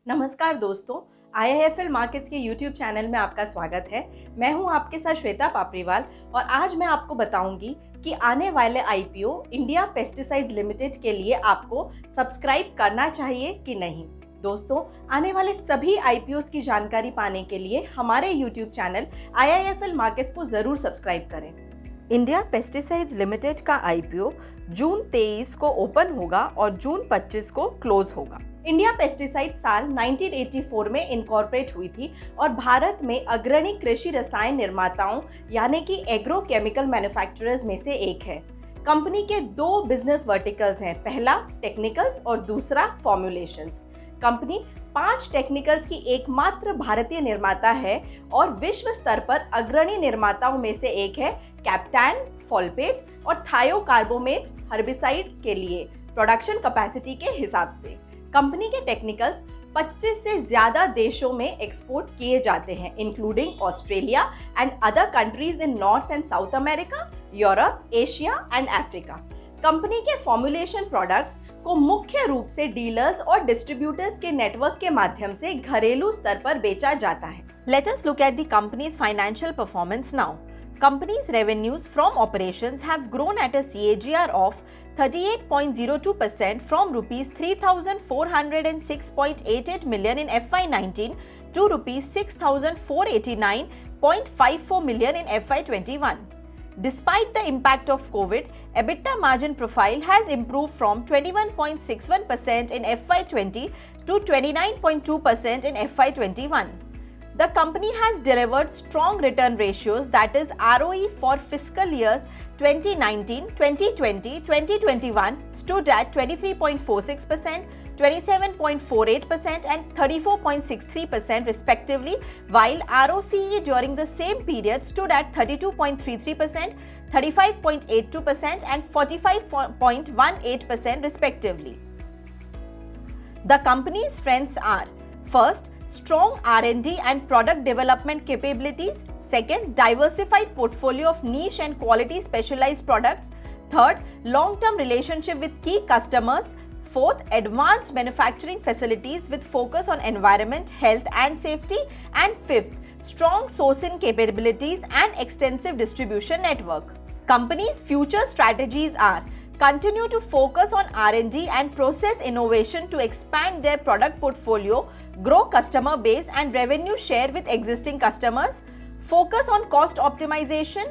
नमस्कार दोस्तों, IIFL markets के YouTube चैनल में आपका स्वागत है। मैं हूं आपके साथ श्वेता पापरीवाल और आज मैं आपको बताऊंगी कि आने वाले IPO इंडिया पेस्टिसाइड्स लिमिटेड के लिए आपको सब्सक्राइब करना चाहिए कि नहीं। दोस्तों, आने वाले सभी IPOs की जानकारी पाने के लिए हमारे YouTube चैनल IIFL मार्केट्स को जरूर सब्सक्राइब करें। इंडिया पेस्टिसाइड्स लिमिटेड का IPO जून 23 को ओपन होगा और जून 25 को क्लोज होगा। इंडिया पेस्टिसाइड साल 1984 में इनकॉर्पोरेट हुई थी और भारत में अग्रणी कृषि रसायन निर्माताओं यानी कि एग्रो केमिकल मैन्युफैक्चरर्स में से एक है। कंपनी के दो बिजनेस वर्टिकल्स हैं, पहला टेक्निकल्स और दूसरा फॉर्मुलेशंस। कंपनी 5 टेक्निकल्स की एकमात्र भारतीय निर्माता है और विश्व स्तर पर अग्रणी निर्माताओं में से एक है। कैप्टैन, फॉलपेट और थायोकार्बोमेट हर्बिसाइड के लिए प्रोडक्शन कैपेसिटी के हिसाब से कंपनी के टेक्निकल्स 25 से ज्यादा देशों में एक्सपोर्ट किए जाते हैं, including Australia and other countries in north and south America, Europe, Asia and Africa. Company के फॉर्मुलेशन प्रोडक्ट्स को मुख्य रूप से डीलर्स और डिस्ट्रीब्यूटर्स के नेटवर्क के माध्यम से घरेलू स्तर पर बेचा जाता है। Let us look at the company's financial performance now. Company's revenues from operations have grown at a CAGR of 38.02% from rupees 3,406.88 million in FY19 to rupees 6,489.54 million in FY21. Despite the impact of COVID, EBITDA margin profile has improved from 21.61% in FY20 to 29.2% in FY21. The company has delivered strong return ratios, that is ROE for fiscal years 2019, 2020, 2021 stood at 23.46%, 27.48% and 34.63% respectively, while ROCE during the same period stood at 32.33%, 35.82% and 45.18% respectively. The company's strengths are: first, strong R&D and product development capabilities. Second, diversified portfolio of niche and quality specialized products. Third, long-term relationship with key customers. Fourth, advanced manufacturing facilities with focus on environment, health and safety. And fifth, strong sourcing capabilities and extensive distribution network. Company's future strategies are: continue to focus on R&D and process innovation to expand their product portfolio, grow customer base and revenue share with existing customers, focus on cost optimization,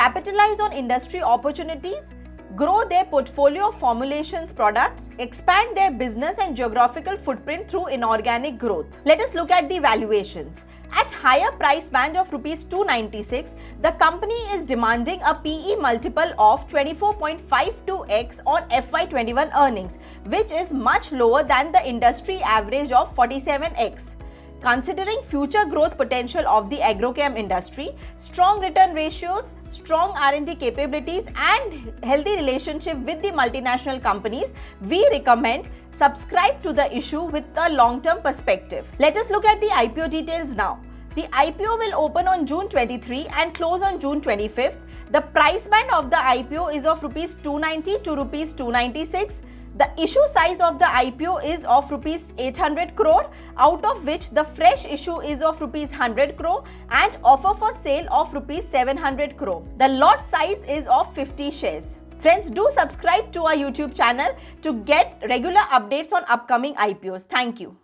capitalize on industry opportunities, grow their portfolio of formulations products, expand their business and geographical footprint through inorganic growth. Let us look at the valuations. At higher price band of rupees 296, the company is demanding a PE multiple of 24.52x on FY21 earnings, which is much lower than the industry average of 47x. Considering future growth potential of the agrochem industry, strong return ratios, strong R&D capabilities and healthy relationship with the multinational companies, we recommend subscribe to the issue with a long-term perspective. Let us look at the IPO details now. The IPO will open on June 23 and close on June 25th. The price band of the IPO is of rupees 290 to rupees 296. The issue size of the IPO is of rupees 800 crore, out of which the fresh issue is of rupees 100 crore and offer for sale of rupees 700 crore. The lot size is of 50 shares. Friends, do subscribe to our YouTube channel to get regular updates on upcoming IPOs. Thank you.